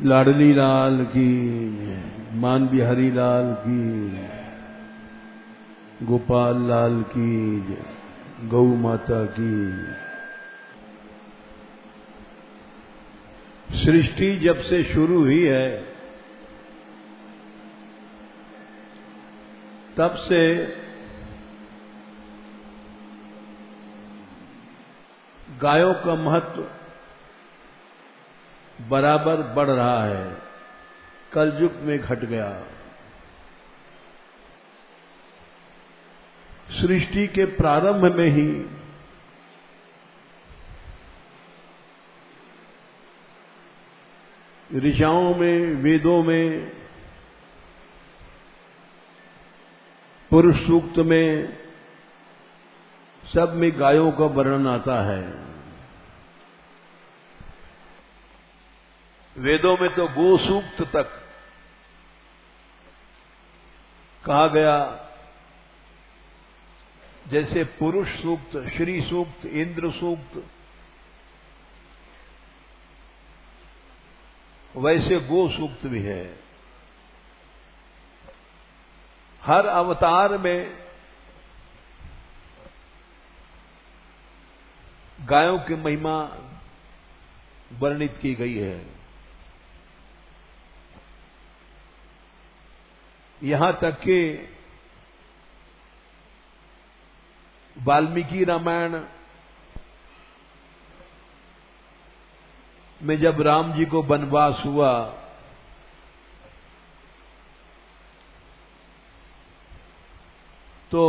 लाडली लाल की, मान बिहारी लाल की, गोपाल लाल की, गौ माता की। सृष्टि जब से शुरू हुई है तब से गायों का महत्व बराबर बढ़ रहा है, कलयुग में घट गया। सृष्टि के प्रारंभ में ही ऋचाओं में, वेदों में, पुरुष सूक्त में, सब में गायों का वर्णन आता है। वेदों में तो गो सूक्त तक कहा गया, जैसे पुरुष सूक्त, श्री सूक्त, इंद्र सूक्त, वैसे गो सूक्त भी है। हर अवतार में गायों की महिमा वर्णित की गई है। यहां तक कि वाल्मीकि रामायण में जब राम जी को वनवास हुआ तो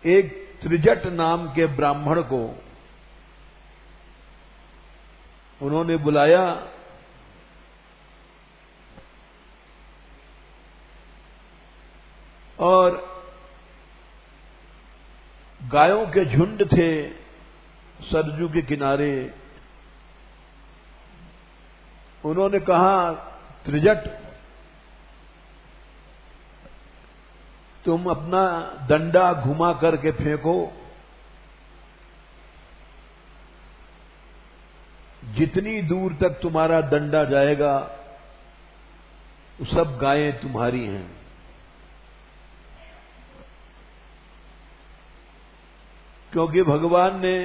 एक त्रिजट नाम के ब्राह्मण को उन्होंने बुलाया और गायों के झुंड थे सरजू के किनारे। उन्होंने कहा, त्रिजट, तुम अपना डंडा घुमा करके फेंको, जितनी दूर तक तुम्हारा डंडा जाएगा वो सब गायें तुम्हारी हैं। क्योंकि भगवान ने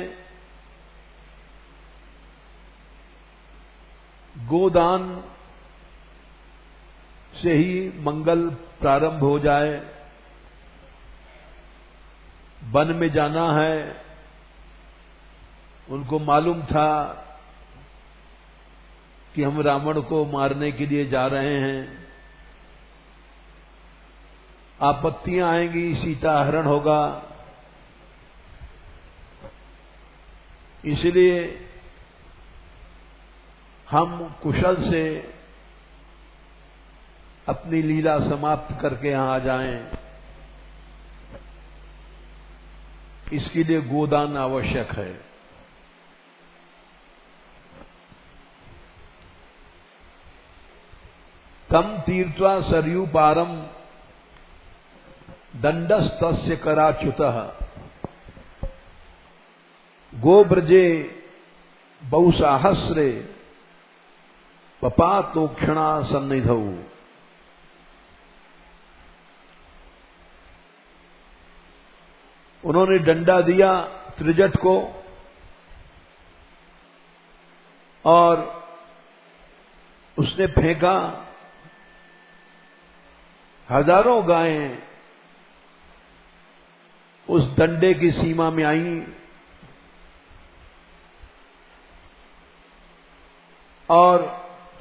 गोदान से ही मंगल प्रारंभ हो जाए। वन में जाना है, उनको मालूम था कि हम रावण को मारने के लिए जा रहे हैं, आपत्तियां आएंगी, सीता हरण होगा, इसलिए हम कुशल से अपनी लीला समाप्त करके यहां आ जाएं, इसके लिए गोदान आवश्यक है। तम तीर्थवा सरयू पारम दंडस्तस्य कराच्युतः गोब्रजे बहुसाहस्रे पपातोक्षणा सन्निधौ। उन्होंने डंडा दिया त्रिजट को और उसने फेंका। हजारों गायें उस डंडे की सीमा में आईं और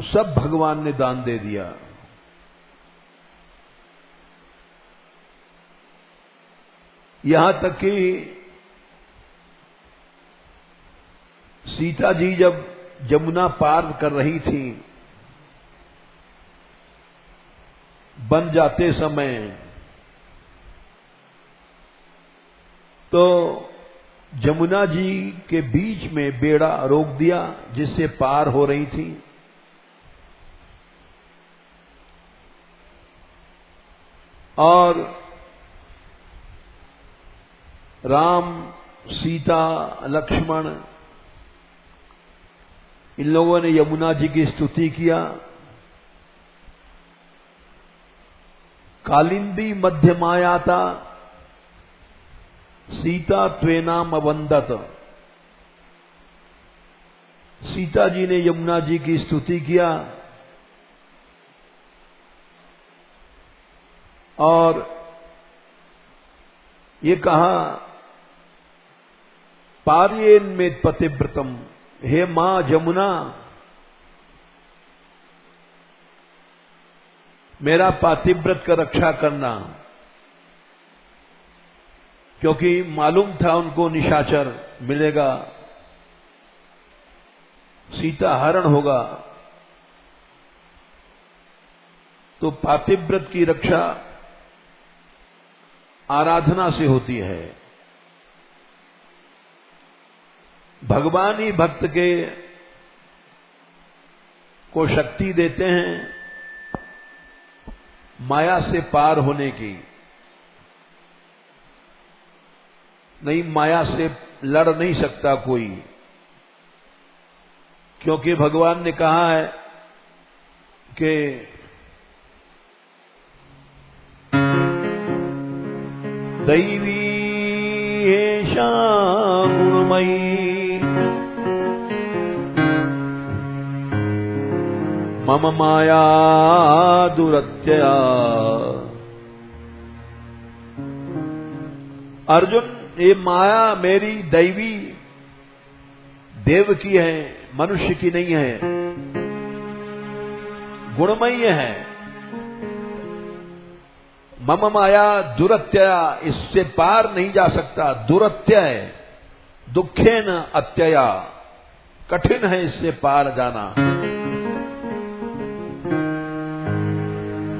सब भगवान ने दान दे दिया। यहां तक कि सीता जी जब जमुना पार कर रही थी, बन जाते समय, तो जमुना जी के बीच में बेड़ा रोक दिया जिससे पार हो रही थी। और राम, सीता, लक्ष्मण, इन लोगों ने यमुना जी की स्तुति किया। कालिंदी मध्य मायाता सीता त्वेनाम अवंदत। सीता जी ने यमुना जी की स्तुति किया और ये कहा पार्येन में पतिव्रतम, हे मां जमुना मेरा पातिव्रत का रक्षा करना, क्योंकि मालूम था उनको निशाचर मिलेगा, सीता हरण होगा, तो पातिव्रत की रक्षा आराधना से होती है। भगवान ही भक्त के को शक्ति देते हैं माया से पार होने की। नहीं, माया से लड़ नहीं सकता कोई, क्योंकि भगवान ने कहा है कि दैवी एषा गुणमयी मम माया दुरत्यया। अर्जुन, ये माया मेरी दैवी देव की है, मनुष्य की नहीं है, गुणमयी है। मम माया दुरत्यया, इससे पार नहीं जा सकता। दुरत्यय, दुखेन अत्यया, कठिन है इससे पार जाना।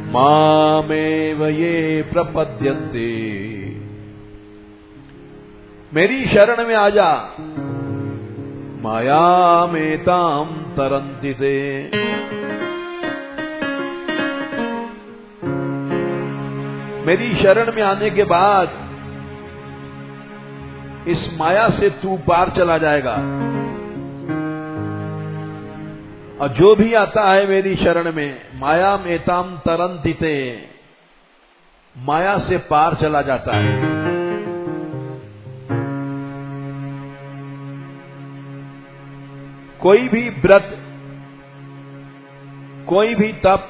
मामेव ये प्रपद्यन्ते, मेरी शरण में आ जा। मायामेतां तरन्ति ते, मेरी शरण में आने के बाद इस माया से तू पार चला जाएगा। और जो भी आता है मेरी शरण में, माया मेताम तरन्ति ते, माया से पार चला जाता है। कोई भी व्रत, कोई भी तप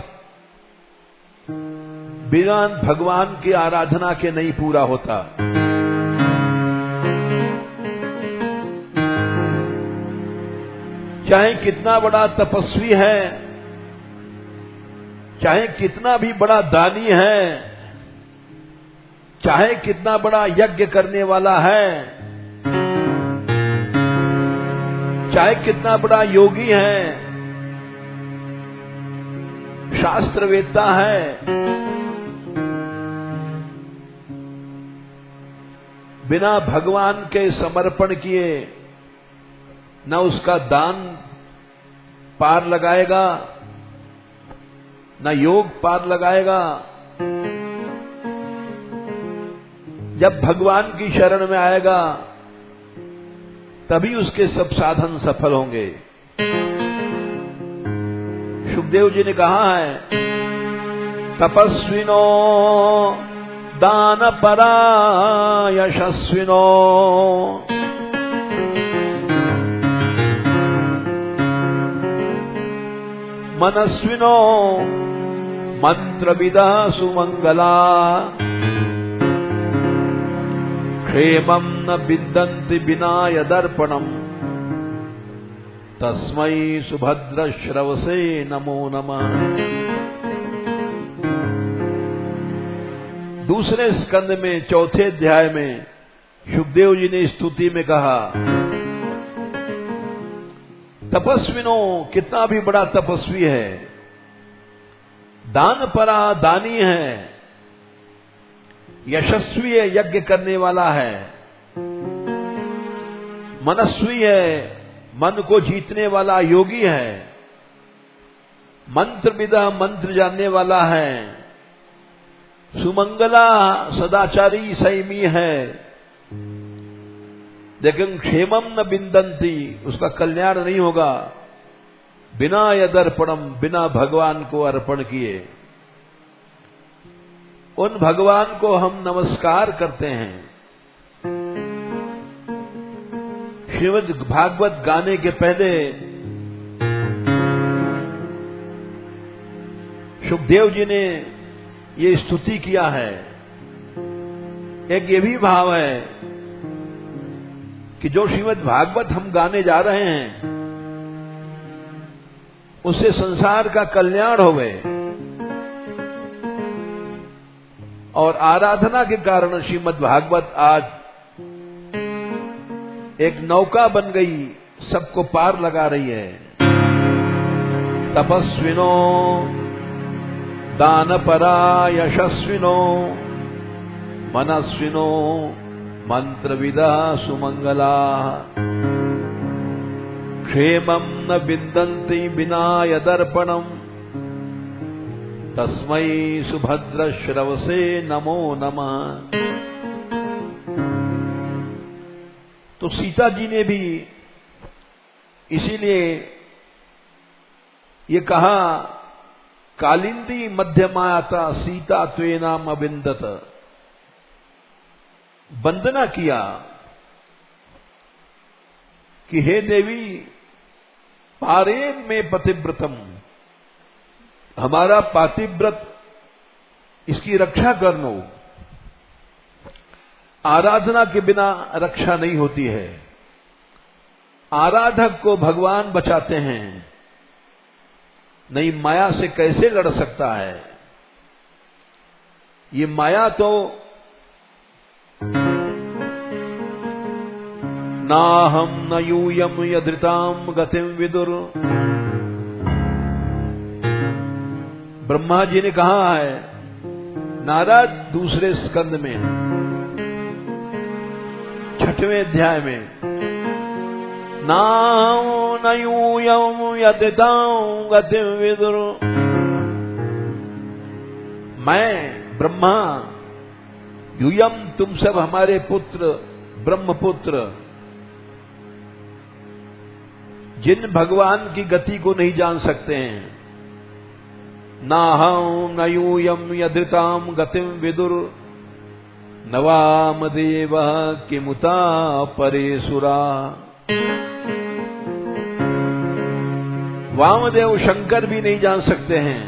बिना भगवान की आराधना के नहीं पूरा होता। चाहे कितना बड़ा तपस्वी है, चाहे कितना भी बड़ा दानी है, चाहे कितना बड़ा यज्ञ करने वाला है, चाहे कितना बड़ा योगी है, शास्त्रवेत्ता है, बिना भगवान के समर्पण किए न उसका दान पार लगाएगा, न योग पार लगाएगा। जब भगवान की शरण में आएगा तभी उसके सब साधन सफल होंगे। सुखदेव जी ने कहा है, तपस्विनो दानपरा यशस्विनो मनस्विनो मंत्रविदा सुमंगला क्षेमं न विन्दन्ति विनाय दर्पणम् तस्मै सुभद्र श्रवसे नमो नमः। दूसरे स्कंद में चौथे अध्याय में सुखदेव जी ने स्तुति में कहा, तपस्विनो, कितना भी बड़ा तपस्वी है, दान परा, दानी है, यशस्वी है, यज्ञ करने वाला है, मनस्वी है, मन को जीतने वाला योगी है, मंत्रविदा, मंत्र जानने वाला है, सुमंगला, सदाचारी, संयमी है, लेकिन क्षेमम न बिंदंती, उसका कल्याण नहीं होगा बिना यदर्पणम, बिना भगवान को अर्पण किए। उन भगवान को हम नमस्कार करते हैं। श्रीमद् भागवत गाने के पहले सुखदेव जी ने ये स्तुति किया है। एक ये भी भाव है कि जो श्रीमद् भागवत हम गाने जा रहे हैं उससे संसार का कल्याण होवे, और आराधना के कारण श्रीमद् भागवत आज एक नौका बन गई, सबको पार लगा रही है। तपस्विनो दानपरा यशस्विनो मनस्विनो मंत्रविदा सुमंगला क्षेमं न विन्दन्ति विनाय दर्पणम् तस्मै सुभद्रश्रवसे नमो नमः। तो सीता जी ने भी इसीलिए ये कहा, कालिंदी मध्यमाता सीता त्वेनाम अविंदत, वंदना किया कि हे देवी पारेन में पतिव्रतम, हमारा पातिव्रत इसकी रक्षा कर लो। आराधना के बिना रक्षा नहीं होती है, आराधक को भगवान बचाते हैं, नहीं माया से कैसे लड़ सकता है। ये माया तो नाहम न यूयम यदृताम गतिम विदुर, ब्रह्मा जी ने कहा है नारद दूसरे स्कंद में 6वें अध्याय में, नाहम न यूयम यदृताम गतिम विदुर, मैं ब्रह्मा, यूयम तुम सब हमारे पुत्र ब्रह्मपुत्र, जिन भगवान की गति को नहीं जान सकते हैं, नाहं न यूयम यदृताम गतिम विदुर नवाम देव किमुता परेसुरा। वामदेव शंकर भी नहीं जान सकते हैं,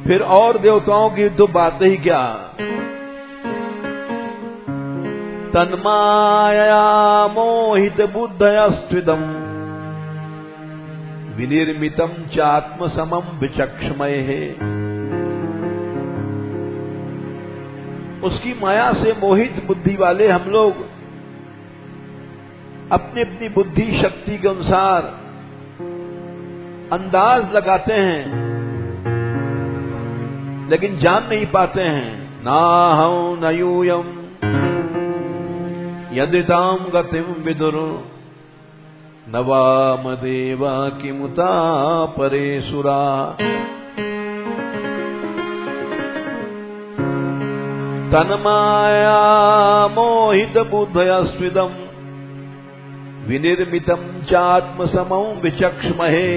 फिर और देवताओं की तो बात ही क्या। तन्माया मोहित बुद्धयस्त्विदम विनिर्मितम चात्म समम विचक्षमय है। उसकी माया से मोहित बुद्धि वाले हम लोग अपनी अपनी बुद्धि शक्ति के अनुसार अंदाज लगाते हैं, लेकिन जान नहीं पाते हैं। नाहं न यूयम यदिताम गतिम विदुर नवाम देवा किमुता परेसुरा। तन्माया मोहित बुद्धयस्त्विदम विनिर्मितम चात्म समं विचक्षमहे।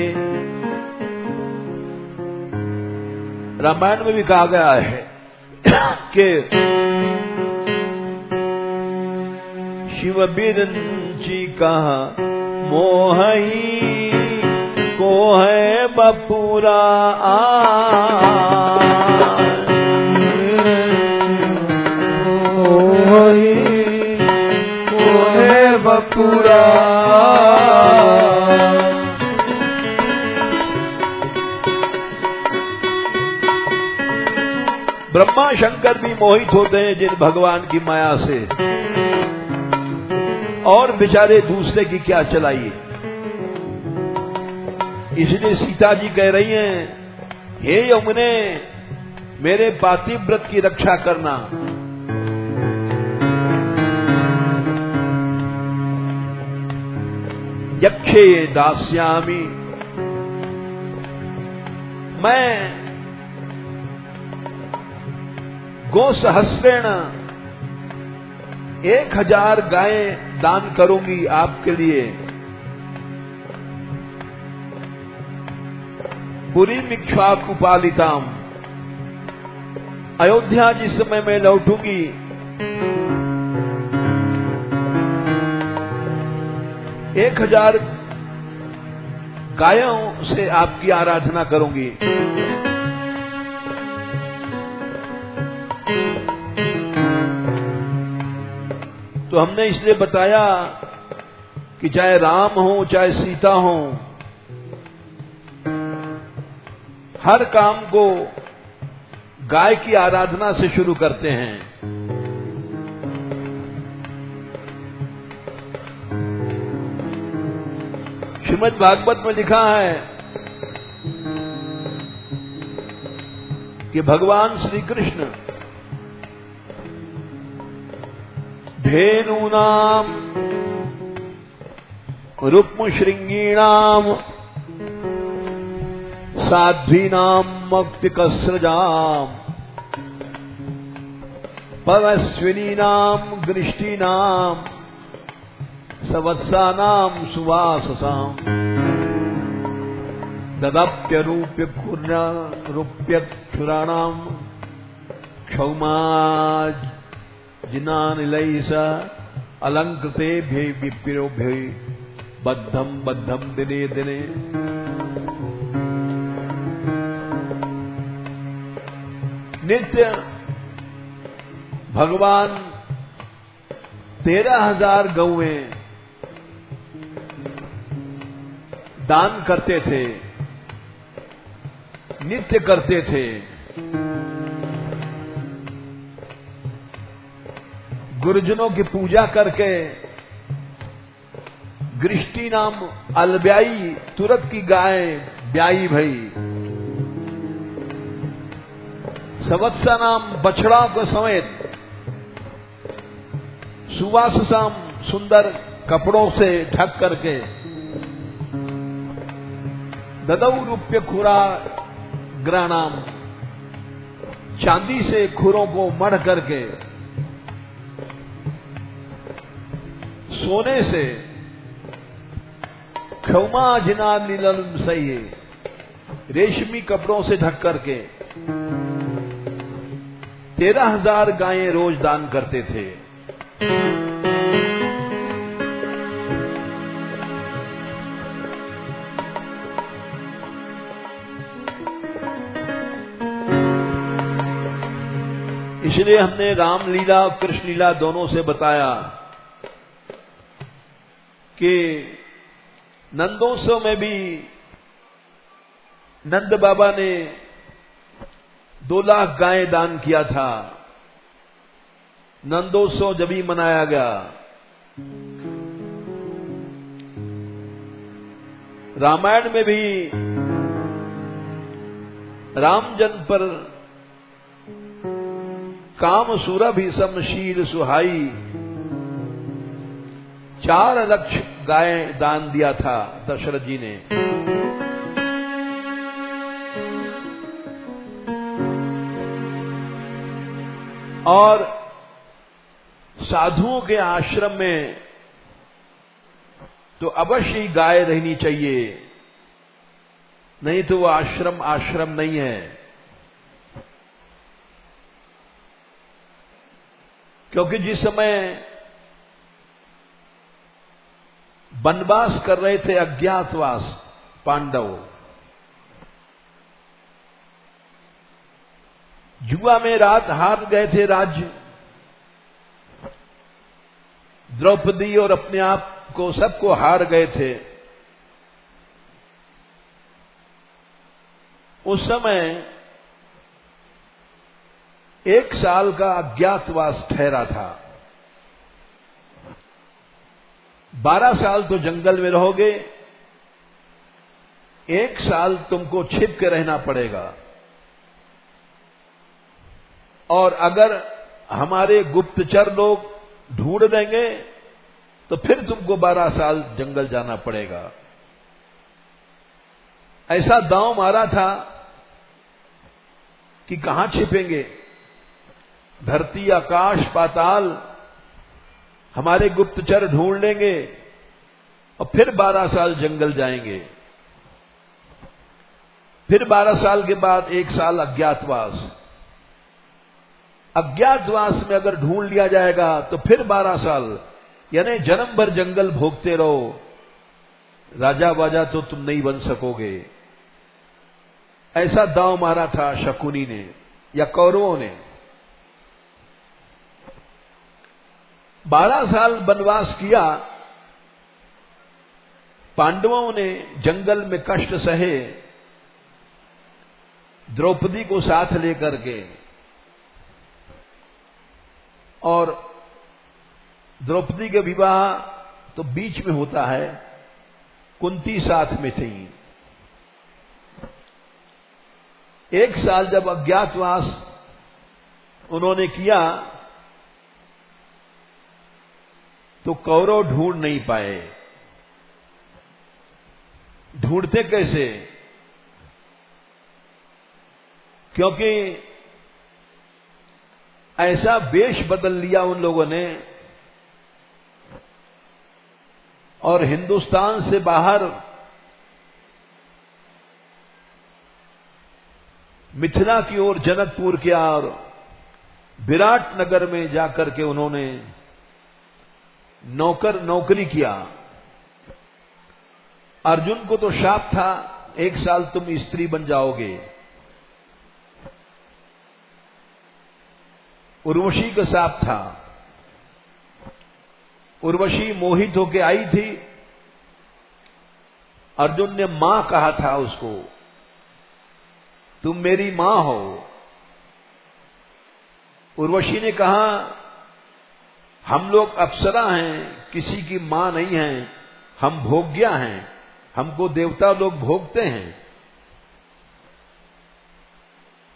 रामायण में भी कहा गया है कि शिव बिरंची कहा मोहई को है बपुरा मोहई को है बपुरा। ब्रह्मा शंकर भी मोहित होते हैं जिन भगवान की माया से, और बेचारे दूसरे की क्या चलाइए। इसलिए सीता जी कह रही हैं, हे यमुने मेरे पातिव्रत की रक्षा करना। यक्षे दास्यामि, मैं गोसहस्रेण 1000 गायें दान करूंगी आपके लिए। पुरी मिक्ष्वाकुपालिताम, अयोध्या जिस समय मैं लौटूंगी, एक 1000 गायों से आपकी आराधना करूंगी। तो हमने इसलिए बताया कि चाहे राम हो चाहे सीता हो, हर काम को गाय की आराधना से शुरू करते हैं। श्रीमद् भागवत में लिखा है कि भगवान श्री कृष्ण धेनूनाम रुक्मशृंगीणाम साध्वीनाम मौक्तिकस्रजाम पवस्विनीनाम गृष्टीनाम सवत्सानाम सुवाससाम ददप्यरूप्य रूप्यक्षुराणाम क्षौमाजिनानिलैः अलंकृतेभ्य विप्रोभ्य बद्धम बद्धम दिने दिने। नित्य भगवान 13,000 गौएं दान करते थे, नित्य करते थे। गुरुजनों की पूजा करके गृष्टि नाम अलब्याई तुरत की गाय ब्याई भई, सवत्सा नाम बछड़ा को समेत, सुवाससाम सुंदर कपड़ों से ढक करके, ददौ रूप्य खुरा ग्राणाम चांदी से खुरों को मढ़ करके, सोने से क्षौमा जिना नीलम सही रेशमी कपड़ों से ढक करके 13,000 गायें रोज दान करते थे। इसलिए हमने रामलीला और कृष्ण लीला दोनों से बताया कि नंदोत्सव में भी नंद बाबा ने 2 लाख गायें दान किया था। नंदोत्सव जब ही मनाया गया। रामायण में भी राम जन्म पर काम सुरभि समशील सुहाई 4 लक्ष गायें दान दिया था दशरथ जी ने। और साधुओं के आश्रम में तो अवश्य ही गाय रहनी चाहिए, नहीं तो वो आश्रम आश्रम नहीं है। क्योंकि जिस समय वनवास कर रहे थे, अज्ञातवास पांडव, जुआ में रात हार गए थे राज्य, द्रौपदी और अपने आप को सबको हार गए थे। उस समय 1 साल का अज्ञातवास ठहरा था। 12 साल तो जंगल में रहोगे, 1 साल तुमको छिप के रहना पड़ेगा। और अगर हमारे गुप्तचर लोग ढूंढ देंगे तो फिर तुमको 12 साल जंगल जाना पड़ेगा। ऐसा दांव मारा था कि कहां छिपेंगे, धरती आकाश पाताल हमारे गुप्तचर ढूंढ लेंगे और फिर 12 साल जंगल जाएंगे। फिर 12 साल के बाद 1 साल अज्ञातवास। अज्ञातवास में अगर ढूंढ लिया जाएगा तो फिर 12 साल, यानी जन्म भर जंगल भोगते रहो, राजा बाजा तो तुम नहीं बन सकोगे। ऐसा दांव मारा था शकुनी ने या कौरवों ने। 12 साल वनवास किया, पांडवों ने जंगल में कष्ट सहे, द्रौपदी को साथ लेकर के, और द्रौपदी के विवाह तो बीच में होता है, कुंती साथ में थी। 1 साल जब अज्ञातवास उन्होंने किया तो कौरव ढूंढ नहीं पाए। ढूंढते कैसे? क्योंकि ऐसा वेश बदल लिया उन लोगों ने, और हिंदुस्तान से बाहर मिथिला की ओर जनकपुर के और विराट नगर में जाकर के उन्होंने नौकरी किया। अर्जुन को तो शाप था, 1 साल तुम स्त्री बन जाओगे। उर्वशी का शाप था, उर्वशी मोहित होके आई थी, अर्जुन ने मां कहा था उसको, तुम मेरी मां हो। उर्वशी ने कहा, हम लोग अप्सरा हैं, किसी की मां नहीं हैं, हम भोग्या हैं, हमको देवता लोग भोगते हैं,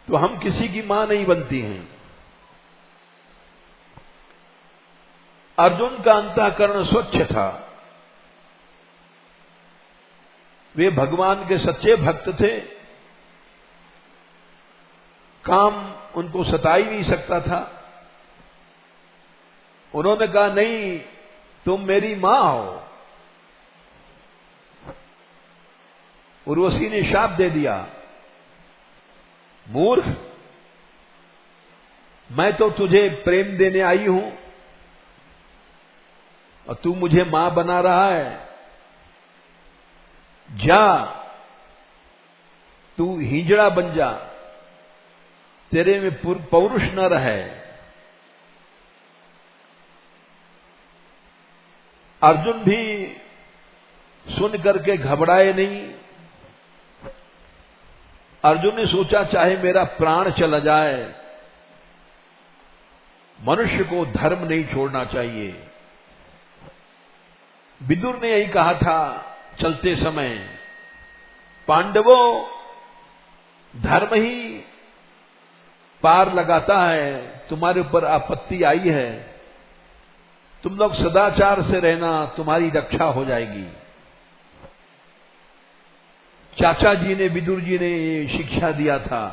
तो हम किसी की मां नहीं बनती हैं। अर्जुन का अंतःकरण स्वच्छ था, वे भगवान के सच्चे भक्त थे, काम उनको सता ही नहीं सकता था। उन्होंने कहा, नहीं, तुम मेरी मां हो। उर्वशी ने शाप दे दिया, मूर्ख, मैं तो तुझे प्रेम देने आई हूं और तू मुझे मां बना रहा है। जा, तू हिजड़ा बन जा, तेरे में पौरुष न रहे। अर्जुन भी सुन करके घबराए नहीं। अर्जुन ने सोचा, चाहे मेरा प्राण चला जाए, मनुष्य को धर्म नहीं छोड़ना चाहिए। विदुर ने यही कहा था चलते समय, पांडवों, धर्म ही पार लगाता है, तुम्हारे ऊपर आपत्ति आई है, तुम लोग सदाचार से रहना, तुम्हारी रक्षा हो जाएगी। चाचा जी ने, विदुर जी ने ये शिक्षा दिया था।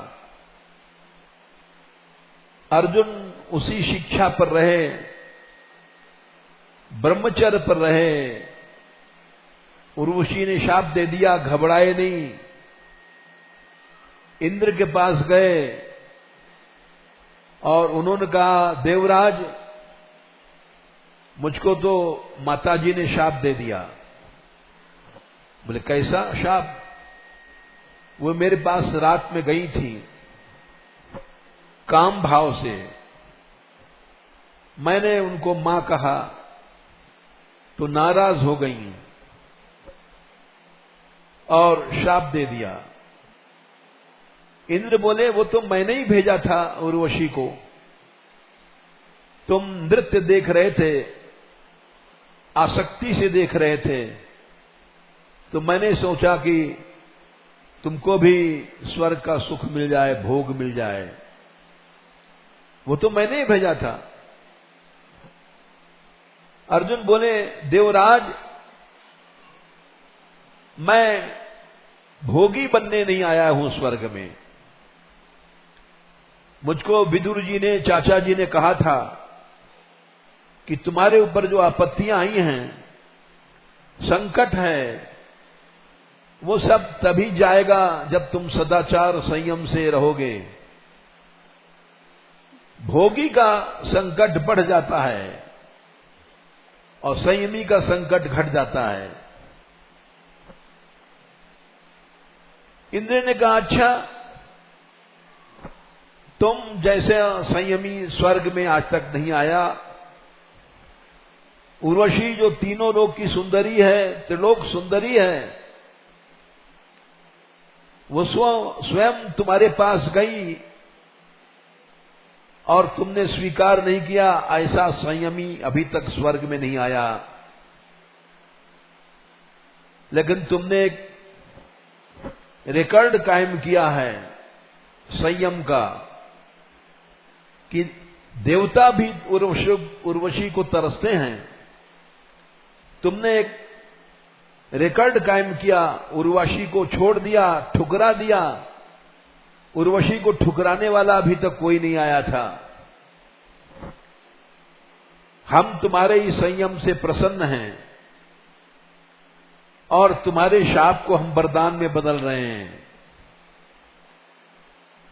अर्जुन उसी शिक्षा पर रहे, ब्रह्मचर्य पर रहे। उर्वशी ने शाप दे दिया, घबराए नहीं, इंद्र के पास गए और उन्होंने कहा, देवराज, मुझको तो माताजी ने शाप दे दिया। बोले, कैसा शाप? वो मेरे पास रात में गई थी, काम भाव से, मैंने उनको मां कहा तो नाराज हो गई और शाप दे दिया। इंद्र बोले, वो तो मैंने ही भेजा था उर्वशी को, तुम नृत्य देख रहे थे, आसक्ति से देख रहे थे, तो मैंने सोचा कि तुमको भी स्वर्ग का सुख मिल जाए, भोग मिल जाए, वो तो मैंने ही भेजा था। अर्जुन बोले, देवराज, मैं भोगी बनने नहीं आया हूं स्वर्ग में। मुझको विदुर जी ने, चाचा जी ने कहा था कि तुम्हारे ऊपर जो आपत्तियां आई हैं, संकट है, वो सब तभी जाएगा जब तुम सदाचार संयम से रहोगे। भोगी का संकट बढ़ जाता है और संयमी का संकट घट जाता है। इंद्र ने कहा, अच्छा तुम जैसे संयमी स्वर्ग में आज तक नहीं आया। उर्वशी जो तीनों लोक की सुंदरी है, त्रिलोक सुंदरी है, वो स्वयं तुम्हारे पास गई और तुमने स्वीकार नहीं किया। ऐसा संयमी अभी तक स्वर्ग में नहीं आया। लेकिन तुमने एक रिकॉर्ड कायम किया है संयम का कि देवता भी उर्वशी को तरसते हैं। तुमने एक रिकॉर्ड कायम किया, उर्वशी को छोड़ दिया, ठुकरा दिया। उर्वशी को ठुकराने वाला अभी तक कोई नहीं आया था। हम तुम्हारे इस संयम से प्रसन्न हैं और तुम्हारे शाप को हम वरदान में बदल रहे हैं।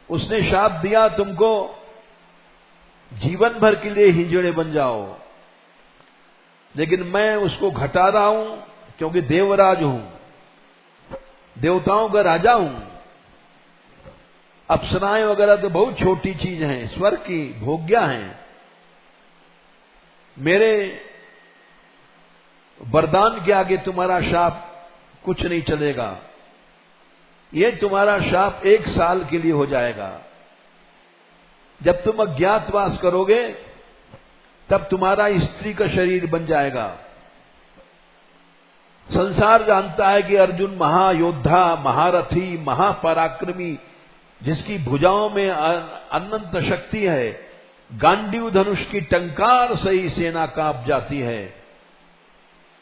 उसने शाप दिया तुमको जीवन भर के लिए हिंजड़े बन जाओ, लेकिन मैं उसको घटा रहा हूं क्योंकि देवराज हूं, देवताओं का राजा हूं। अप्सराएं वगैरह तो बहुत छोटी चीज हैं, स्वर्ग की भोग्या हैं। मेरे वरदान के आगे तुम्हारा शाप कुछ नहीं चलेगा। ये तुम्हारा शाप 1 साल के लिए हो जाएगा। जब तुम अज्ञातवास करोगे तब तुम्हारा स्त्री का शरीर बन जाएगा। संसार जानता है कि अर्जुन महायोद्धा, महारथी, महापराक्रमी, जिसकी भुजाओं में अनंत शक्ति है, गांडीव धनुष की टंकार से ही सेना कांप जाती है।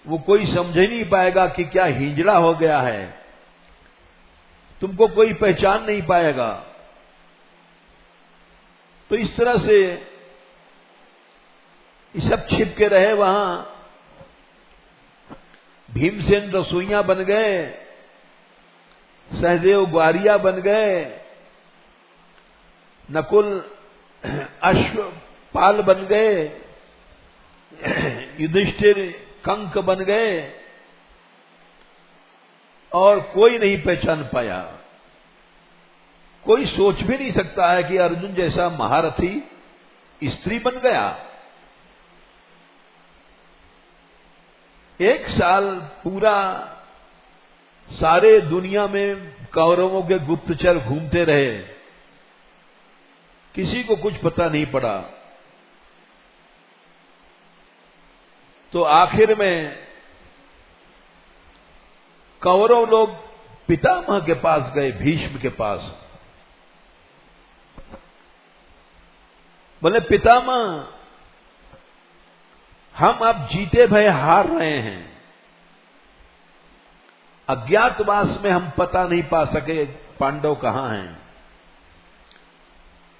वो कोई समझ ही नहीं पाएगा कि क्या हिजड़ा हो गया है। तुमको कोई पहचान नहीं पाएगा। तो इस तरह से ये सब छिप के रहे वहां। भीमसेन रसोइया बन गए, सहदेव ग्वारिया बन गए, नकुल अश्वपाल बन गए, युधिष्ठिर कंक बन गए और कोई नहीं पहचान पाया। कोई सोच भी नहीं सकता है कि अर्जुन जैसा महारथी स्त्री बन गया। 1 साल पूरा सारे दुनिया में कौरवों के गुप्तचर घूमते रहे, किसी को कुछ पता नहीं पड़ा। तो आखिर में कौरव लोग पितामह के पास गए, भीष्म के पास। बोले, पितामह हम अब जीते भय हार रहे हैं। अज्ञातवास में हम पता नहीं पा सके पांडव कहां हैं।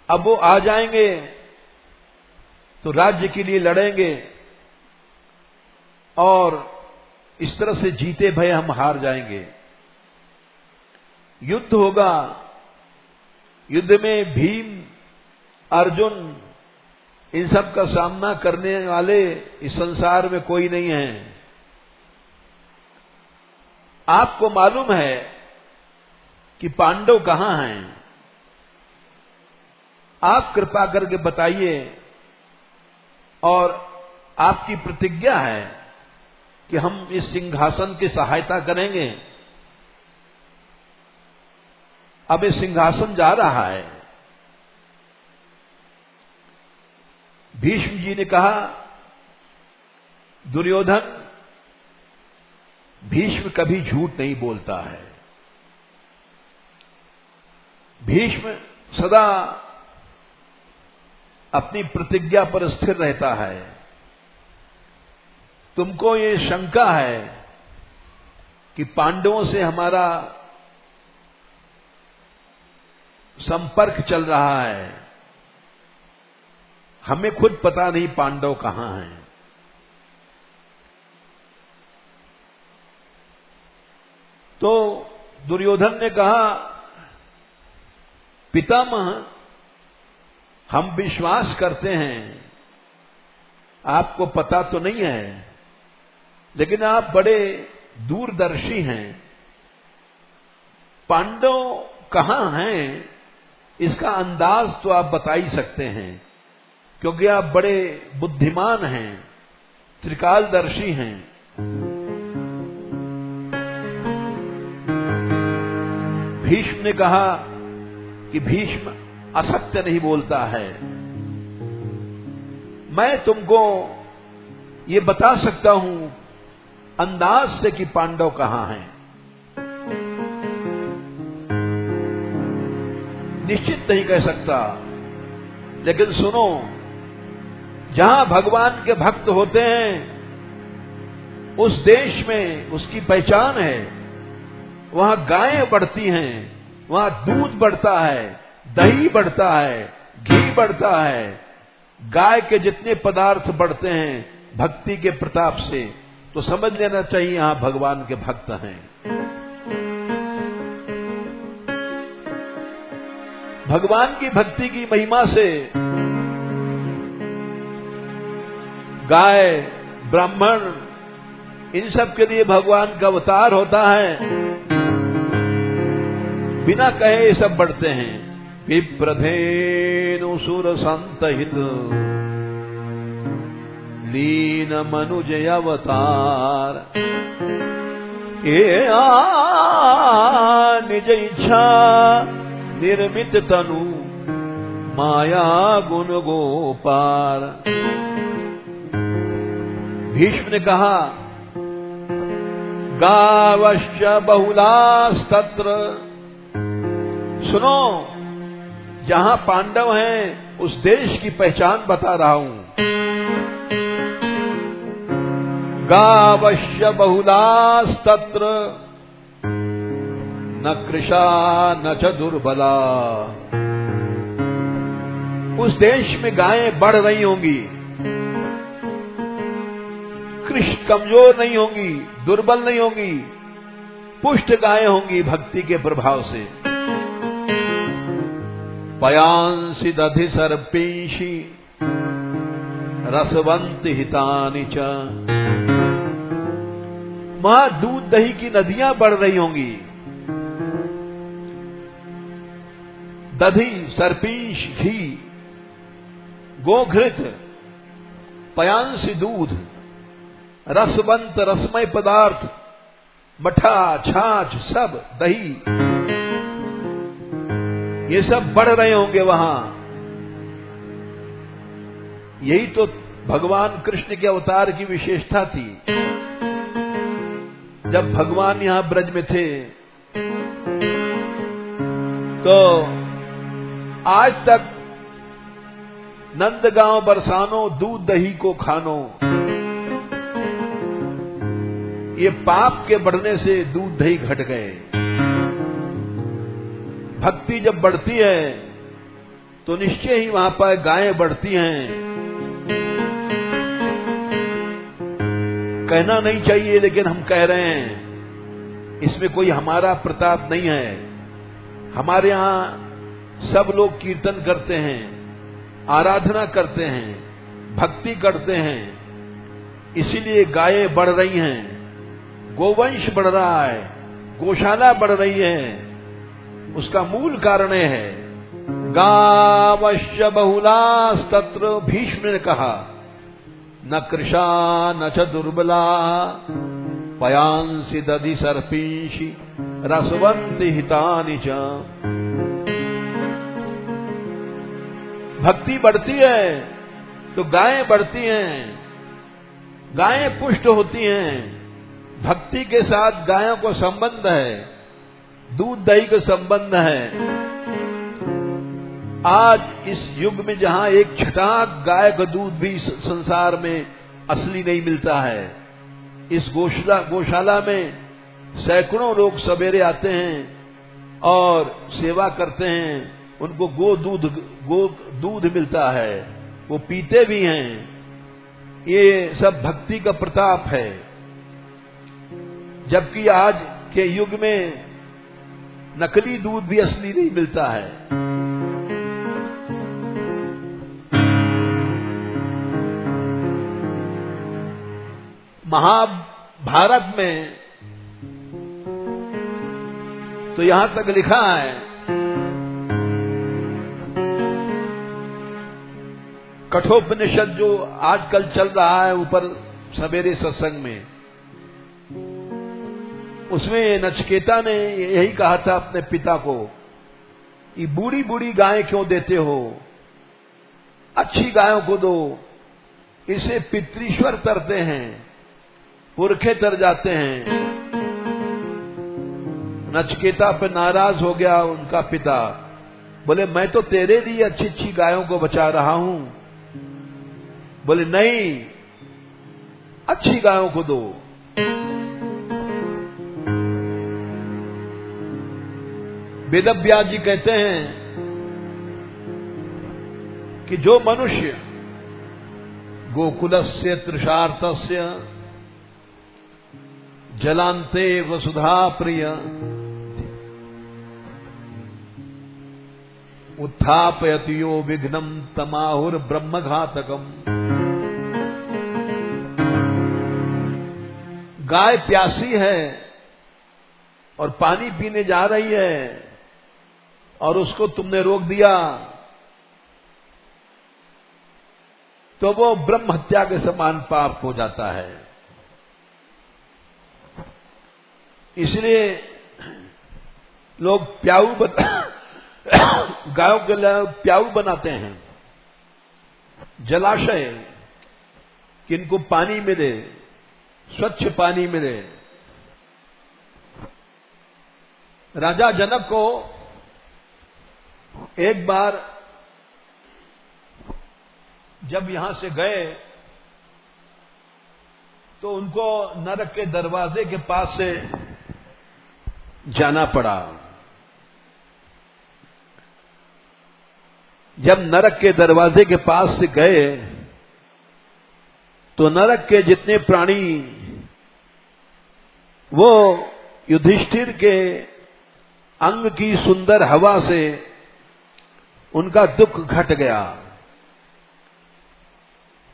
अब वो आ जाएंगे तो राज्य के लिए लड़ेंगे और इस तरह से जीते भय हम हार जाएंगे। युद्ध होगा, युद्ध में भीम, अर्जुन, इन सब का सामना करने वाले इस संसार में कोई नहीं है। आपको मालूम है कि पांडव कहां हैं? आप कृपा करके बताइए। और आपकी प्रतिज्ञा है कि हम इस सिंहासन की सहायता करेंगे। अब ये सिंहासन जा रहा है। भीष्म जी ने कहा, दुर्योधन, भीष्म कभी झूठ नहीं बोलता है। भीष्म सदा अपनी प्रतिज्ञा पर स्थिर रहता है। तुमको ये शंका है कि पांडवों से हमारा संपर्क चल रहा है। हमें खुद पता नहीं पांडव कहां हैं। तो दुर्योधन ने कहा, पितामह, हम विश्वास करते हैं, आपको पता तो नहीं है, लेकिन आप बड़े दूरदर्शी हैं। पांडव कहां हैं इसका अंदाज तो आप बता ही सकते हैं, क्योंकि आप बड़े बुद्धिमान हैं, त्रिकालदर्शी हैं। भीष्म ने कहा कि भीष्म असत्य नहीं बोलता है, मैं तुमको ये बता सकता हूं अंदाज से कि पांडव कहां हैं। निश्चित नहीं कह सकता, लेकिन सुनो, जहां भगवान के भक्त होते हैं उस देश में उसकी पहचान है। वहां गायें बढ़ती हैं, वहां दूध बढ़ता है, दही बढ़ता है, घी बढ़ता है। गाय के जितने पदार्थ बढ़ते हैं भक्ति के प्रताप से, तो समझ लेना चाहिए यहां भगवान के भक्त हैं। भगवान की भक्ति की महिमा से गाय, ब्राह्मण, इन सब के लिए भगवान का अवतार होता है। बिना कहे ये सब बढ़ते हैं। विप्रधेनु सुर संतहित लीन मनुज अवतार, ये निज इच्छा निर्मित तनु माया गुण गोपार। भीष्म ने कहा, गावश्च बहुलास्तत्र, सुनो, जहां पांडव हैं उस देश की पहचान बता रहा हूं। गावश्च बहुलास्तत्र न कृशा न च दुर्बला, उस देश में गायें बढ़ रही होंगी, कृष कमजोर नहीं होंगी, दुर्बल नहीं होंगी, पुष्ट गायें होंगी भक्ति के प्रभाव से। पयांसि दधि सर्पिंषि रसवंत हितानि च, वहां दूध दही की नदियां बढ़ रही होंगी। दधि, सर्पिंश, घी, गोघृत, पयांसी दूध, रसवंत रसमय पदार्थ, मठा, छाछ, सब दही, ये सब बढ़ रहे होंगे वहां। यही तो भगवान कृष्ण के अवतार की विशेषता थी। जब भगवान यहां ब्रज में थे तो आज तक नंदगांव बरसानो दूध दही को खानो, ये पाप के बढ़ने से दूध दही घट गए। भक्ति जब बढ़ती है तो निश्चय ही वहां पर गायें बढ़ती हैं। कहना नहीं चाहिए लेकिन हम कह रहे हैं, इसमें कोई हमारा प्रताप नहीं है। हमारे यहां सब लोग कीर्तन करते हैं, आराधना करते हैं, भक्ति करते हैं, इसीलिए गायें बढ़ रही हैं, गोवंश बढ़ रहा है, गौशाला बढ़ रही है। उसका मूल कारण है गावश्च बहुलास्तत्र। भीष्म ने कहा, न कृशा न च दुर्बला, पयांसि दधि सर्पिंषि रसवंति हितानि च। भक्ति बढ़ती है तो गायें बढ़ती हैं, गायें पुष्ट होती हैं। भक्ति के साथ गायों को संबंध है, दूध दही का संबंध है। आज इस युग में जहां एक छटाक गाय का दूध भी संसार में असली नहीं मिलता है, इस गौशाला में सैकड़ों लोग सवेरे आते हैं और सेवा करते हैं, उनको गो दूध मिलता है, वो पीते भी हैं। ये सब भक्ति का प्रताप है। जबकि आज के युग में नकली दूध भी असली नहीं मिलता है। महाभारत में तो यहां तक लिखा है, कठोपनिषद जो आजकल चल रहा है ऊपर सवेरे सत्संग में, उसमें नचिकेता ने यही कहा था अपने पिता को, ये बूढ़ी बूढ़ी गायें क्यों देते हो, अच्छी गायों को दो, इसे पितृश्वर तरते हैं, पुरखे तर जाते हैं। नचिकेता पे नाराज हो गया उनका पिता, बोले मैं तो तेरे लिए अच्छी अच्छी गायों को बचा रहा हूं। बोले नहीं, अच्छी गायों को दो। वेदव्यास जी कहते हैं कि जो मनुष्य गोकुलस्य तृषार्तस्य जलांते वसुधा प्रिय उत्थापयति यो विघ्नं तमाहुर ब्रह्मघातकम। गाय प्यासी है और पानी पीने जा रही है और उसको तुमने रोक दिया, तो वो ब्रह्म हत्या के समान पाप हो जाता है। इसलिए लोग प्याऊ गायों के लिए प्याऊ बनाते हैं, जलाशय, कि इनको पानी मिले, स्वच्छ पानी मिले। राजा जनक को एक बार जब यहां से गए तो उनको नरक के दरवाजे के पास से जाना पड़ा। जब नरक के दरवाजे के पास से गए तो नरक के जितने प्राणी वो युधिष्ठिर के अंग की सुंदर हवा से उनका दुख घट गया।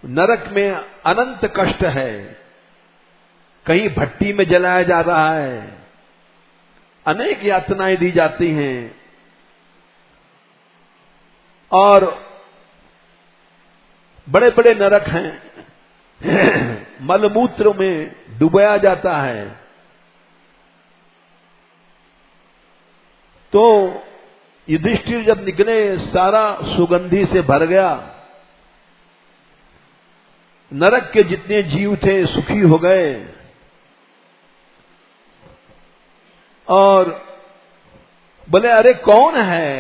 नरक में अनंत कष्ट है, कहीं भट्टी में जलाया जा रहा है, अनेक यातनाएं दी जाती हैं और बड़े बड़े नरक हैं। मलमूत्र में डुबाया जाता है। तो युधिष्ठिर जब निकले सारा सुगंधी से भर गया। नरक के जितने जीव थे सुखी हो गए और बोले अरे कौन है,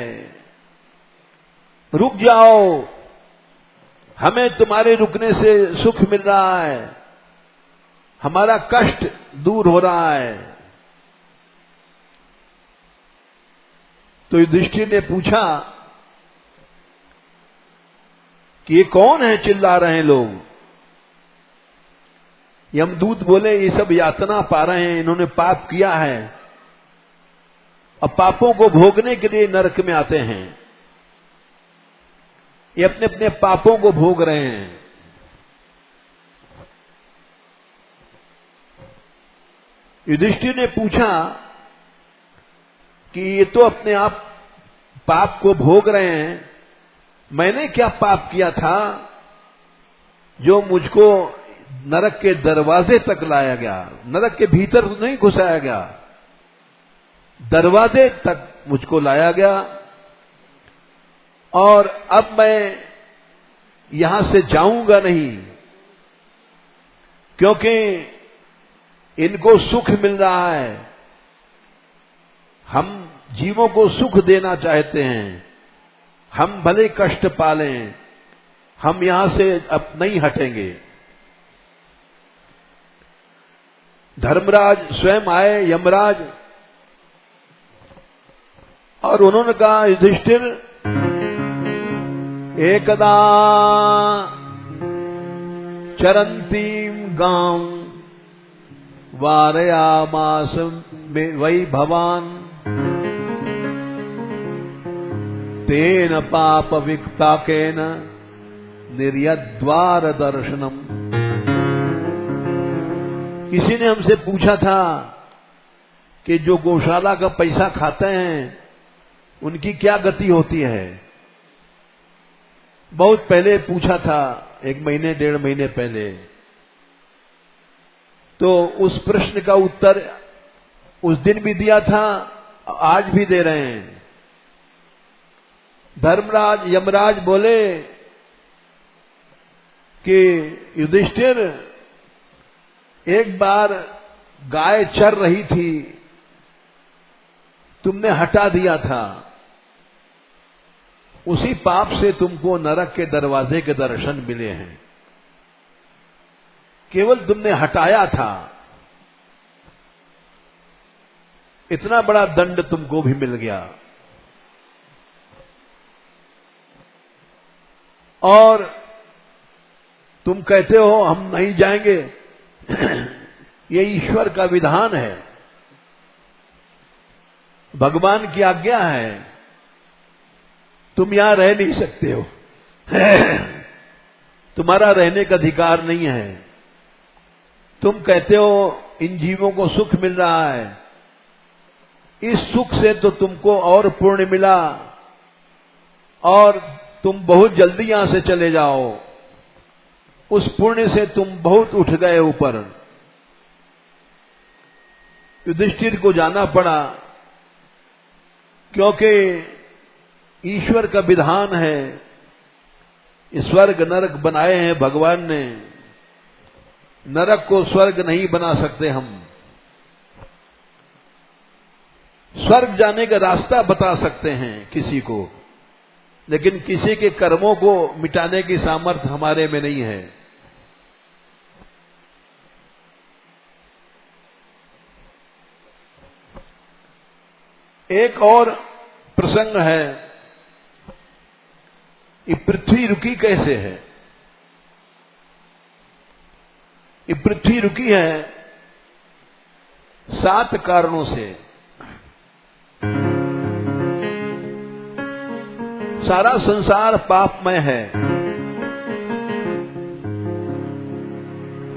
रुक जाओ, हमें तुम्हारे रुकने से सुख मिल रहा है, हमारा कष्ट दूर हो रहा है। तो युधिष्ठिर ने पूछा कि ये कौन है, चिल्ला रहे हैं लोग। यमदूत बोले ये सब यातना पा रहे हैं, इन्होंने पाप किया है, अब पापों को भोगने के लिए नरक में आते हैं, ये अपने अपने पापों को भोग रहे हैं। युधिष्ठिर ने पूछा कि ये तो अपने आप पाप को भोग रहे हैं, मैंने क्या पाप किया था जो मुझको नरक के दरवाजे तक लाया गया। नरक के भीतर नहीं घुसाया गया, दरवाजे तक मुझको लाया गया और अब मैं यहां से जाऊंगा नहीं, क्योंकि इनको सुख मिल रहा है। हम जीवों को सुख देना चाहते हैं, हम भले कष्ट पालें, हम यहां से अब नहीं हटेंगे। धर्मराज स्वयं आए, यमराज, और उन्होंने कहा युधिष्ठिर एकदा चरंतीम गांव वारयामास वै भवान तेन पाप विक्ताकेन निर्यद्वार दर्शनम। किसी ने हमसे पूछा था कि जो गौशाला का पैसा खाते हैं उनकी क्या गति होती है। बहुत पहले पूछा था, 1 महीने 1.5 महीने पहले। तो उस प्रश्न का उत्तर उस दिन भी दिया था, आज भी दे रहे हैं। धर्मराज यमराज बोले कि युधिष्ठिर, एक बार गाय चर रही थी, तुमने हटा दिया था, उसी पाप से तुमको नरक के दरवाजे के दर्शन मिले हैं। केवल तुमने हटाया था, इतना बड़ा दंड तुमको भी मिल गया। और तुम कहते हो हम नहीं जाएंगे। ये ईश्वर का विधान है, भगवान की आज्ञा है। तुम यहां रह नहीं सकते हो। तुम्हारा रहने का अधिकार नहीं है। तुम कहते हो इन जीवों को सुख मिल रहा है, इस सुख से तो तुमको और पुण्य मिला और तुम बहुत जल्दी यहां से चले जाओ। उस पुण्य से तुम बहुत उठ गए ऊपर। युधिष्ठिर को जाना पड़ा, क्योंकि ईश्वर का विधान है। स्वर्ग नरक बनाए हैं भगवान ने, नरक को स्वर्ग नहीं बना सकते हम। स्वर्ग जाने का रास्ता बता सकते हैं किसी को, लेकिन किसी के कर्मों को मिटाने की सामर्थ्य हमारे में नहीं है। एक और प्रसंग है, ये पृथ्वी रुकी कैसे है। ये पृथ्वी रुकी है 7 कारणों से। सारा संसार पापमय है।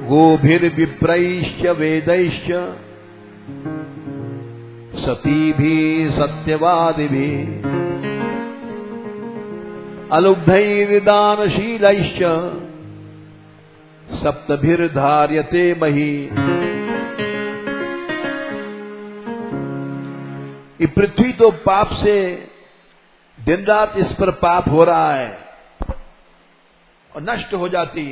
गोभिर्विप्रैश्च वेदैश्च सतीभिः सत्यवादिभिः अलुब्धैर्दानशीलैश्च सप्तभिर्धार्यते मही। ये पृथ्वी तो पाप से दिन रात इस पर पाप हो रहा है और नष्ट हो जाती,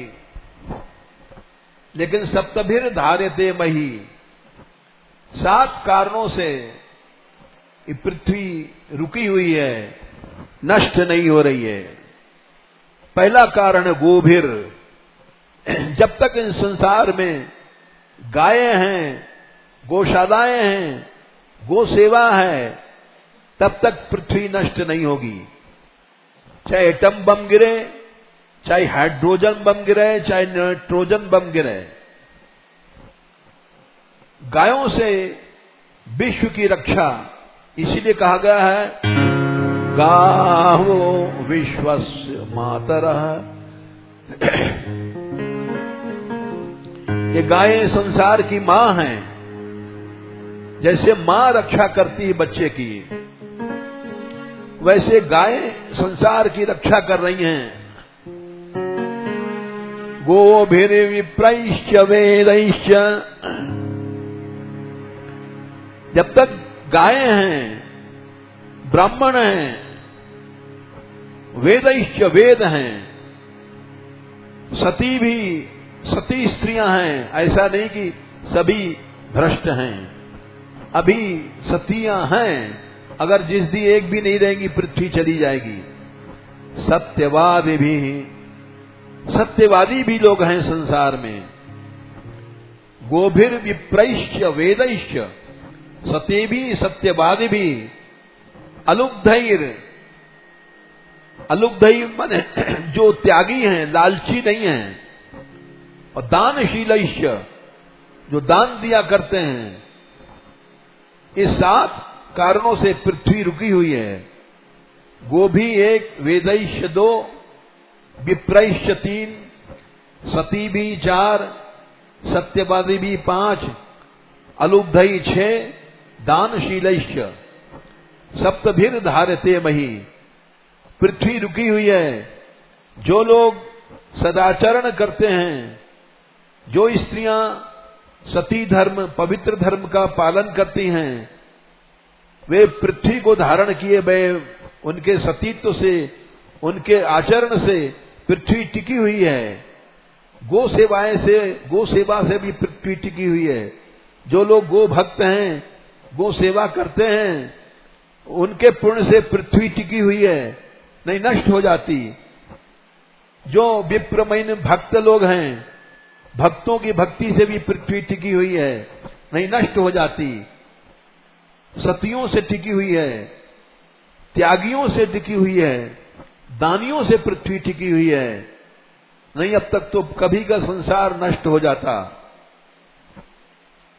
लेकिन सप्तभिर धार्यते मही, 7 कारणों से ये पृथ्वी रुकी हुई है, नष्ट नहीं हो रही है। पहला कारण गोभिर। जब तक इन संसार में गायें हैं, गौशालाएं हैं, गो सेवा है, तब तक पृथ्वी नष्ट नहीं होगी। चाहे एटम बम गिरे, चाहे हाइड्रोजन बम गिरे, चाहे नाइट्रोजन बम गिरे, गायों से विश्व की रक्षा, इसीलिए कहा गया है गावो विश्वस्य मातरः। ये गायें संसार की मां हैं। जैसे मां रक्षा करती है बच्चे की, वैसे गायें संसार की रक्षा कर रही हैं। गोभिर्विप्रैश्च वेदैश्च, जब तक गायें हैं, ब्राह्मण हैं, वेदैश्च वेद हैं, सती भी सती स्त्रियां हैं। ऐसा नहीं कि सभी भ्रष्ट हैं, अभी सतियां हैं। अगर जिस दी एक भी नहीं रहेंगी पृथ्वी चली जाएगी। सत्यवादी भी, सत्यवादी भी लोग हैं संसार में। गोभिर विप्रैश्च वेदैश्च सती भी सत्यवादी भी अलुब्धैर, अलुब्धैर माने जो त्यागी हैं, लालची नहीं हैं, और दानशीलैश्च जो दान दिया करते हैं। इस 7 कारणों से पृथ्वी रुकी हुई है। गोभी 1, वेदैश्च 2, विप्रैश्च 3, सती भी 4, सत्यवादी भी 5, अलुब्धई 6, दानशीलैश्च सप्तभिर धारते मही। पृथ्वी रुकी हुई है। जो लोग सदाचरण करते हैं, जो स्त्रियां सती धर्म, पवित्र धर्म का पालन करती हैं, वे पृथ्वी को धारण किए गए। उनके सतीत्व से, उनके आचरण से पृथ्वी टिकी हुई है। गो सेवा से भी पृथ्वी टिकी हुई है। जो लोग गो भक्त हैं, गो सेवा करते हैं, उनके पुण्य से पृथ्वी टिकी हुई है, नहीं नष्ट हो जाती। जो विप्रमयन भक्त लोग हैं, भक्तों की भक्ति से भी पृथ्वी टिकी हुई है, नहीं नष्ट हो जाती। सतियों से टिकी हुई है, त्यागियों से टिकी हुई है, दानियों से पृथ्वी टिकी हुई है, नहीं अब तक तो कभी का संसार नष्ट हो जाता।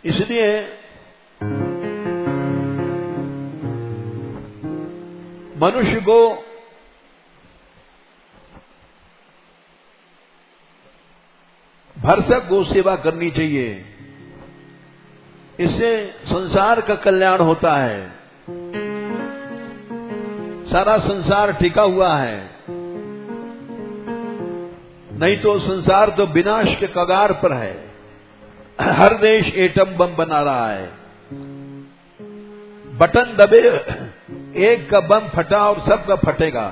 इसलिए मनुष्य को भरसक गो सेवा करनी चाहिए। इससे संसार का कल्याण होता है। सारा संसार टिका हुआ है, नहीं तो संसार तो विनाश के कगार पर है। हर देश एटम बम बना रहा है। बटन दबे, एक का बम फटा और सबका फटेगा।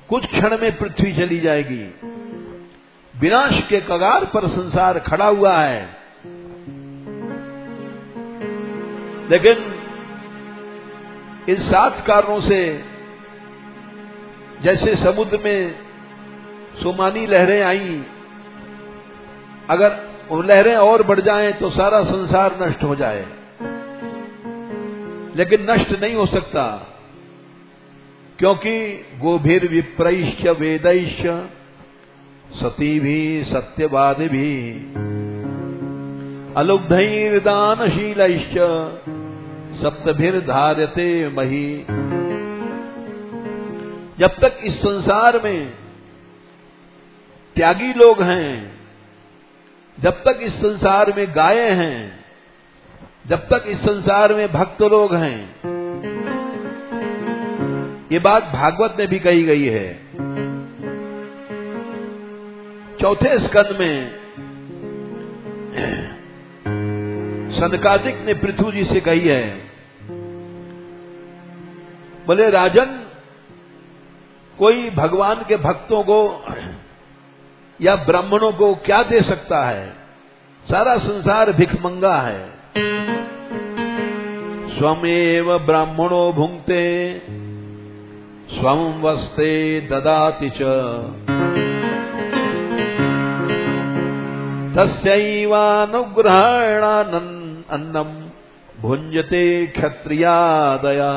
कुछ क्षण में पृथ्वी चली जाएगी। विनाश के कगार पर संसार खड़ा हुआ है। लेकिन इन 7 कारणों से, जैसे समुद्र में सुमानी लहरें आई, अगर वो लहरें और बढ़ जाएं तो सारा संसार नष्ट हो जाए, लेकिन नष्ट नहीं हो सकता, क्योंकि गोभीर विप्रैश्च वेदैश्च सती भी सत्यवादी भी अलुब्धैर्दानशीलैश्च सप्तभिर धार्यते मही। जब तक इस संसार में त्यागी लोग हैं, जब तक इस संसार में गायें हैं, जब तक इस संसार में भक्त लोग हैं, ये बात भागवत में भी कही गई है। 4 स्कंद में सनकादिक ने पृथु जी से कही है, बोले राजन, कोई भगवान के भक्तों को या ब्राह्मणों को क्या दे सकता है? सारा संसार भिखमंगा है। स्वमेव ब्राह्मणो भुंक्ते स्वं वस्ते ददाति च तस्यैवानुग्रहेण अन्नम भुंजते क्षत्रियादया।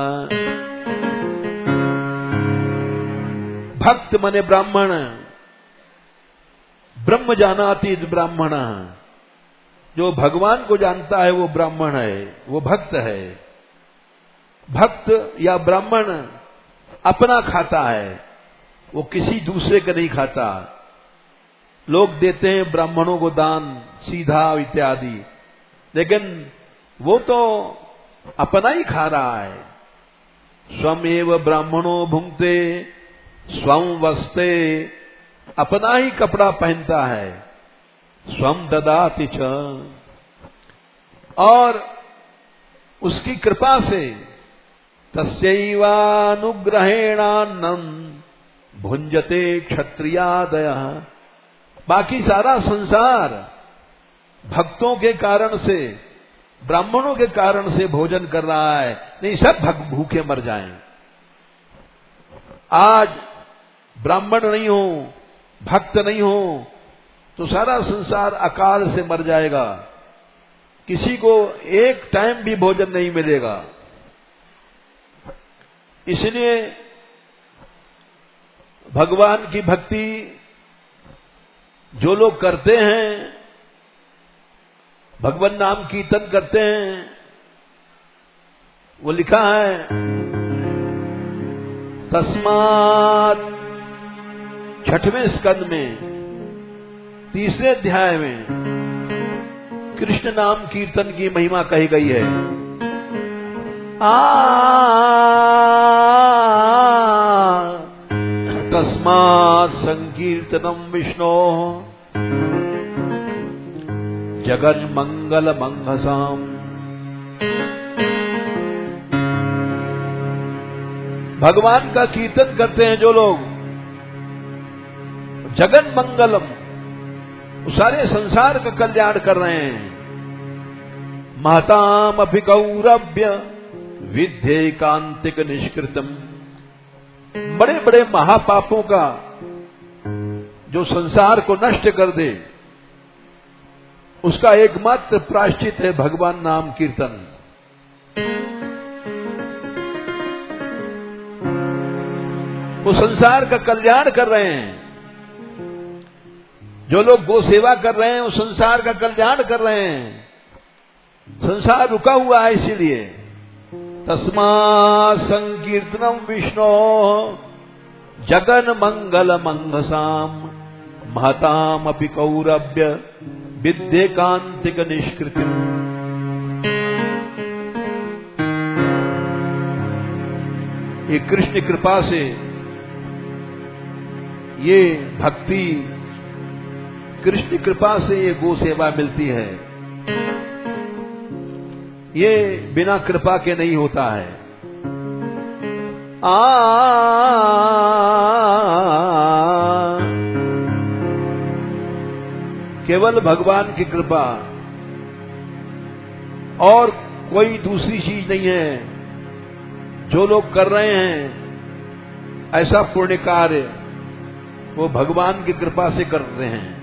भक्त मने ब्राह्मण, ब्रह्म जानाति ब्राह्मण। जो भगवान को जानता है वो ब्राह्मण है, वो भक्त है। भक्त या ब्राह्मण अपना खाता है, वो किसी दूसरे का नहीं खाता। लोग देते हैं ब्राह्मणों को दान सीधा इत्यादि, लेकिन वो तो अपना ही खा रहा है। स्वमेव ब्राह्मणो भुंक्ते स्वं वस्ते, अपना ही कपड़ा पहनता है। स्वं ददाति च, और उसकी कृपा से तस्यैवानुग्रहेणान्नं भुंजते क्षत्रियादयः। बाकी सारा संसार भक्तों के कारण से, ब्राह्मणों के कारण से भोजन कर रहा है, नहीं सब भूखे मर जाएं। आज ब्राह्मण नहीं हो, भक्त नहीं हो, तो सारा संसार अकाल से मर जाएगा। किसी को एक टाइम भी भोजन नहीं मिलेगा। इसलिए भगवान की भक्ति जो लोग करते हैं, भगवान नाम कीर्तन करते हैं, वो लिखा है तस्मात् 6वें स्कंद में 3रे अध्याय में कृष्ण नाम कीर्तन की महिमा कही गई है। तस्मात् संकीर्तनम विष्णो जगन मंगल मंगसाम। भगवान का कीर्तन करते हैं जो लोग, जगन मंगलम, सारे संसार का कल्याण कर रहे हैं। महताम अभिगौरव्य विद्यैकांतिक निष्कृतम, बड़े बड़े महापापों का जो संसार को नष्ट कर दे, उसका एकमात्र प्रायश्चित है भगवान नाम कीर्तन। वो संसार का कल्याण कर रहे हैं। जो लोग गो सेवा कर रहे हैं वो संसार का कल्याण कर रहे हैं। संसार रुका हुआ है, इसीलिए तस्मात् संकीर्तनम विष्णो जगन मंगल मंगसाम महताम अपि कौरव्य विद्यैकांतिक निष्कृतिम। ये कृष्ण कृपा से ये भक्ति, कृष्ण कृपा से ये गो सेवा मिलती है। ये बिना कृपा के नहीं होता है। केवल भगवान की कृपा और कोई दूसरी चीज नहीं है। जो लोग कर रहे हैं ऐसा पुण्य कार्य, वो भगवान की कृपा से कर रहे हैं।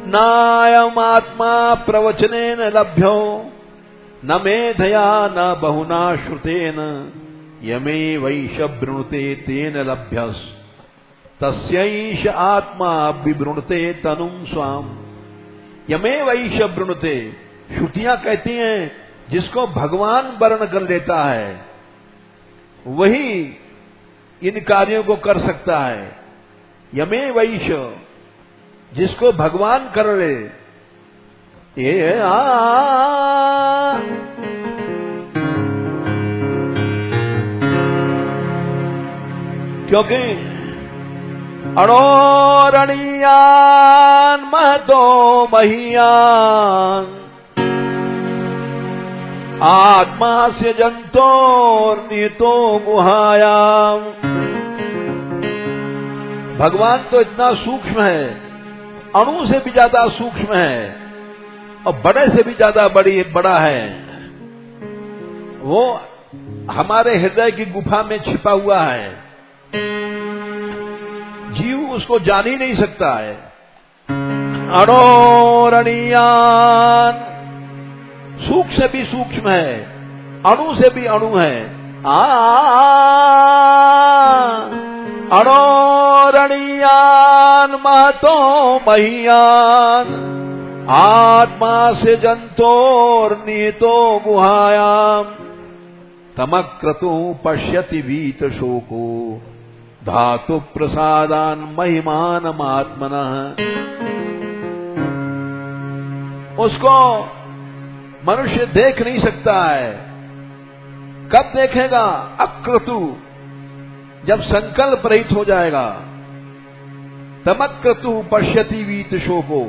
नायम आत्मा प्रवचनेन लभ्यो न मेधया न बहुना श्रुतेन यमे वैष वृणुते तेन लभ्यस तस्यैष आत्मा विवृणुते तनुम स्वाम। यमे वैष वृणुते, श्रुतियां कहती हैं जिसको भगवान वर्ण कर लेता है वही इन कार्यों को कर सकता है। यमे वैष, जिसको भगवान कर ले, ये क्योंकि अणोरणीयान महतो महीयान आत्मा से जंतोर्नितो गुहायाम। भगवान तो इतना सूक्ष्म है, अणु से भी ज्यादा सूक्ष्म है और बड़े से भी ज्यादा बड़ा है। वो हमारे हृदय की गुफा में छिपा हुआ है, जीव उसको जान ही नहीं सकता है। अणोरणीयान, सूक्ष्म से भी सूक्ष्म है, अणु से भी अणु है। अणोरणीयान महतो महीयान आत्मा से जंतोर्निहितो गुहायाम तमक्रतु पश्यति वीत शोको धातु प्रसादान महिमानमात्मनः। उसको मनुष्य देख नहीं सकता है। कब देखेगा? अक्रतु, जब संकल्प रहित हो जाएगा। तमक्रतु पश्यति वीत शोको,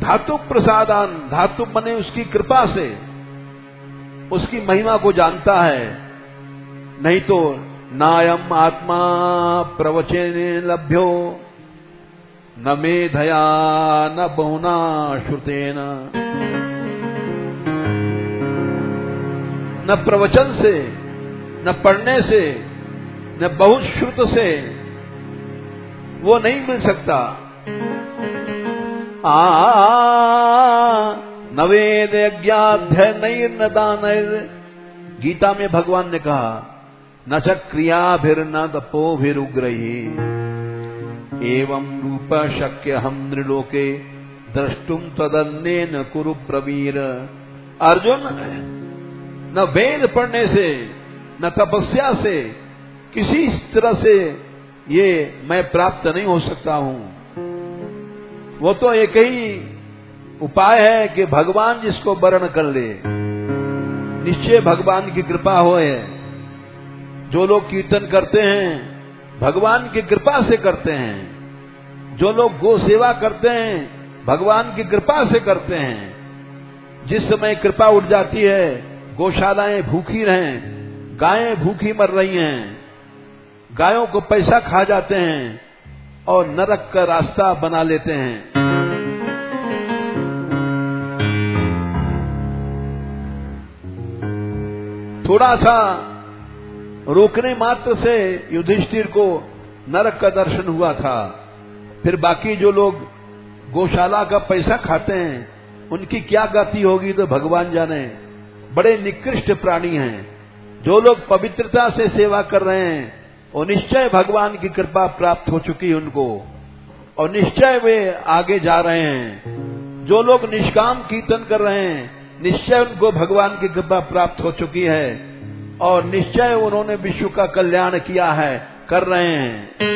धातु प्रसादान, धातु मने उसकी कृपा से उसकी महिमा को जानता है। नहीं तो नायम आत्मा प्रवचने लभ्यो न मेधया न बहुना श्रुतेन। न प्रवचन से, न पढ़ने से, न बहुत श्रुत से वो नहीं मिल सकता। न वेद यज्ञाध्याय नैर्न दानैर, गीता में भगवान ने कहा न च क्रियाभिर्न तपोभिरुग्रही एवं रूप शक्य हम नृलोके द्रष्टुम तदन्येन कुरु प्रवीर। अर्जुन, न वेद पढ़ने से न तपस्या से किसी तरह से ये मैं प्राप्त नहीं हो सकता हूं। वो तो एक ही उपाय है कि भगवान जिसको वर्ण कर ले, निश्चय भगवान की कृपा होए। जो लोग कीर्तन करते हैं भगवान की कृपा से करते हैं, जो लोग गो सेवा करते हैं भगवान की कृपा से करते हैं। जिस समय कृपा उठ जाती है, गौशालाएं भूखी रहें, गायें भूखी मर रही हैं, गायों को पैसा खा जाते हैं और नरक का रास्ता बना लेते हैं। थोड़ा सा रोकने मात्र से युधिष्ठिर को नरक का दर्शन हुआ था। फिर बाकी जो लोग गौशाला का पैसा खाते हैं उनकी क्या गति होगी तो भगवान जाने। बड़े निकृष्ट प्राणी हैं। जो लोग पवित्रता से सेवा कर रहे हैं और निश्चय भगवान की कृपा प्राप्त हो चुकी है उनको, और निश्चय वे आगे जा रहे हैं। जो लोग निष्काम कीर्तन कर रहे हैं निश्चय उनको भगवान की कृपा प्राप्त हो चुकी है और निश्चय उन्होंने विश्व का कल्याण किया है, कर रहे हैं।